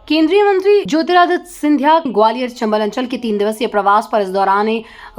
केंद्रीय मंत्री ज्योतिरादित्य सिंधिया ग्वालियर चंबल अंचल के 3 दिवसीय प्रवास पर इस दौरान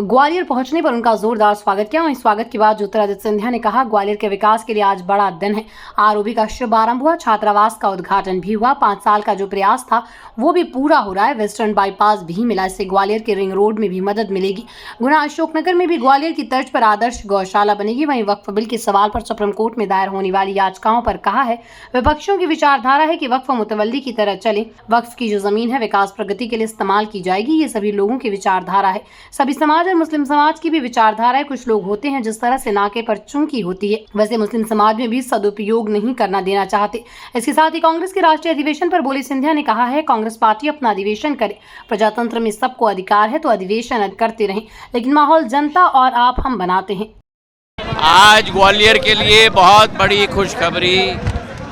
ग्वालियर पहुंचने पर उनका जोरदार स्वागत किया। वहीं स्वागत के बाद ज्योतिरादित्य सिंधिया ने कहा, ग्वालियर के विकास के लिए आज बड़ा दिन है। आरओबी का शुभारंभ हुआ, छात्रावास का उद्घाटन भी हुआ। 5 साल का जो प्रयास था वो भी पूरा हो रहा है। वेस्टर्न बाईपास भी मिला, इससे ग्वालियर के रिंग रोड में भी मदद मिलेगी। गुना अशोकनगर में भी ग्वालियर की तर्ज पर आदर्श गौशाला बनेगी। वहीं वक्फ बिल के सवाल पर सुप्रीम कोर्ट में दायर होने वाली याचिकाओं पर कहा है, विपक्षियों की विचारधारा है कि वक्फ मुतवल्ली की तरह चले। वक्फ की जो जमीन है विकास प्रगति के लिए इस्तेमाल की जाएगी। ये सभी लोगों की विचारधारा है। सभी समाज और मुस्लिम समाज की भी विचारधारा है। कुछ लोग होते हैं जिस तरह से नाके पर चुनकी होती है, वैसे मुस्लिम समाज में भी सदुपयोग नहीं करना देना चाहते। इसके साथ ही कांग्रेस के राष्ट्रीय अधिवेशन पर बोले सिंधिया ने कहा है, कांग्रेस पार्टी अपना अधिवेशन करे। प्रजातंत्र में सबको अधिकार है तो अधिवेशन करते रहें, लेकिन माहौल जनता और आप हम बनाते हैं। आज ग्वालियर के लिए बहुत बड़ी खुशखबरी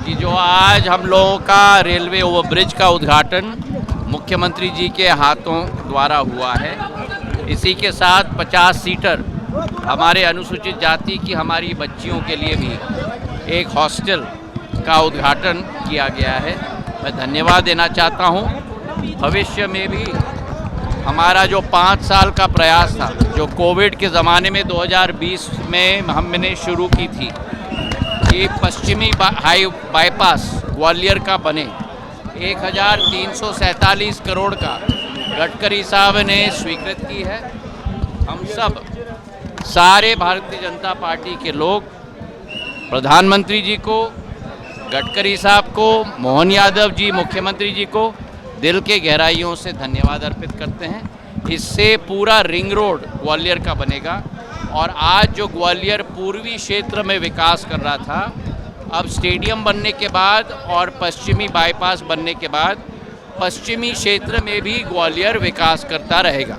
कि जो आज हम लोगों का रेलवे ओवरब्रिज का उद्घाटन मुख्यमंत्री जी के हाथों द्वारा हुआ है। इसी के साथ 50 सीटर हमारे अनुसूचित जाति की हमारी बच्चियों के लिए भी एक हॉस्टल का उद्घाटन किया गया है। मैं धन्यवाद देना चाहता हूं। भविष्य में भी हमारा जो 5 साल का प्रयास था, जो कोविड के ज़माने में 2020 में हमने शुरू की थी कि पश्चिमी हाई बाईपास ग्वालियर का बने, 1347 करोड़ का गडकरी साहब ने स्वीकृत की है। हम सब सारे भारतीय जनता पार्टी के लोग प्रधानमंत्री जी को, गडकरी साहब को, मोहन यादव जी मुख्यमंत्री जी को दिल के गहराइयों से धन्यवाद अर्पित करते हैं। इससे पूरा रिंग रोड ग्वालियर का बनेगा और आज जो ग्वालियर पूर्वी क्षेत्र में विकास कर रहा था, अब स्टेडियम बनने के बाद और पश्चिमी बाईपास बनने के बाद पश्चिमी क्षेत्र में भी ग्वालियर विकास करता रहेगा।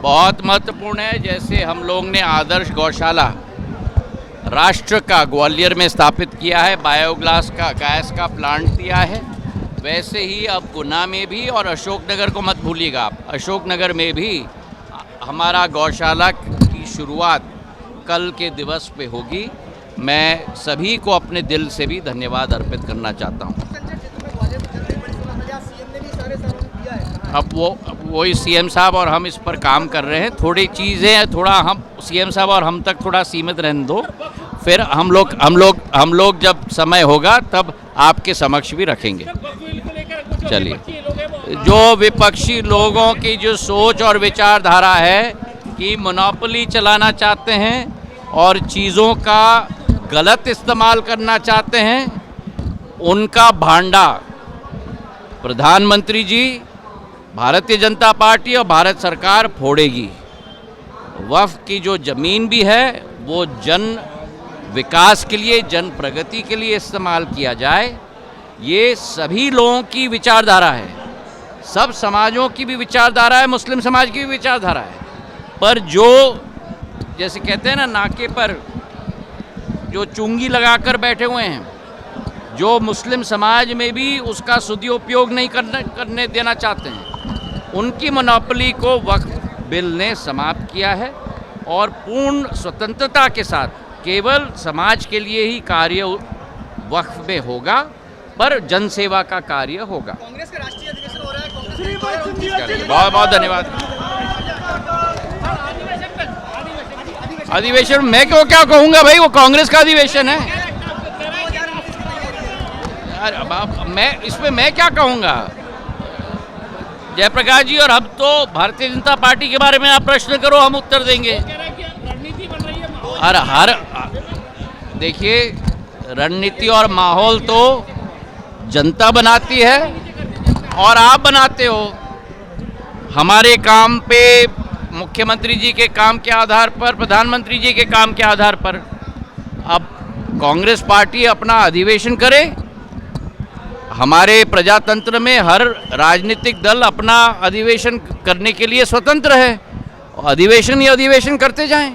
बहुत महत्वपूर्ण है। जैसे हम लोग ने आदर्श गौशाला राष्ट्र का ग्वालियर में स्थापित किया है, बायोगैस का गैस का प्लांट दिया है, वैसे ही अब गुना में भी और अशोकनगर को मत भूलिएगा आप, अशोकनगर में भी हमारा गौशाला की शुरुआत कल के दिवस पे होगी। मैं सभी को अपने दिल से भी धन्यवाद अर्पित करना चाहता हूँ। अब वही सीएम साहब और हम इस पर काम कर रहे हैं। थोड़ी चीज़ें थोड़ा हम सीएम साहब और हम तक थोड़ा सीमित रहने दो, फिर हम लोग जब समय होगा तब आपके समक्ष भी रखेंगे। चलिए, जो विपक्षी लोगों की जो सोच और विचारधारा है कि मोनोपोली चलाना चाहते हैं और चीज़ों का गलत इस्तेमाल करना चाहते हैं, उनका भांडा प्रधानमंत्री जी, भारतीय जनता पार्टी और भारत सरकार फोड़ेगी। वक्फ की जो ज़मीन भी है वो जन विकास के लिए, जन प्रगति के लिए इस्तेमाल किया जाए। ये सभी लोगों की विचारधारा है, सब समाजों की भी विचारधारा है, मुस्लिम समाज की भी विचारधारा है। पर जो जैसे कहते हैं ना, नाके पर जो चुंगी लगाकर बैठे हुए हैं, जो मुस्लिम समाज में भी उसका सदुपयोग नहीं करने देना चाहते हैं, उनकी मोनोपोली को वक्फ बिल ने समाप्त किया है और पूर्ण स्वतंत्रता के साथ केवल समाज के लिए ही कार्य वक्फ में होगा, पर जनसेवा का कार्य होगा। कांग्रेस का राष्ट्रीय अधिवेशन हो रहा है। बहुत बहुत धन्यवाद। अधिवेशन मैं क्यों क्या कहूँगा भाई, वो कांग्रेस का अधिवेशन है। मैं इसमें मैं क्या कहूँगा। जयप्रकाश जी, और हम तो भारतीय जनता पार्टी के बारे में आप प्रश्न करो, हम उत्तर देंगे। हर देखिए, रणनीति और माहौल तो जनता बनाती है और आप बनाते हो। हमारे काम पे मुख्यमंत्री जी के काम के आधार पर, प्रधानमंत्री जी के काम के आधार पर अब कांग्रेस पार्टी अपना अधिवेशन करे। हमारे प्रजातंत्र में हर राजनीतिक दल अपना अधिवेशन करने के लिए स्वतंत्र है। अधिवेशन ही अधिवेशन करते जाएं।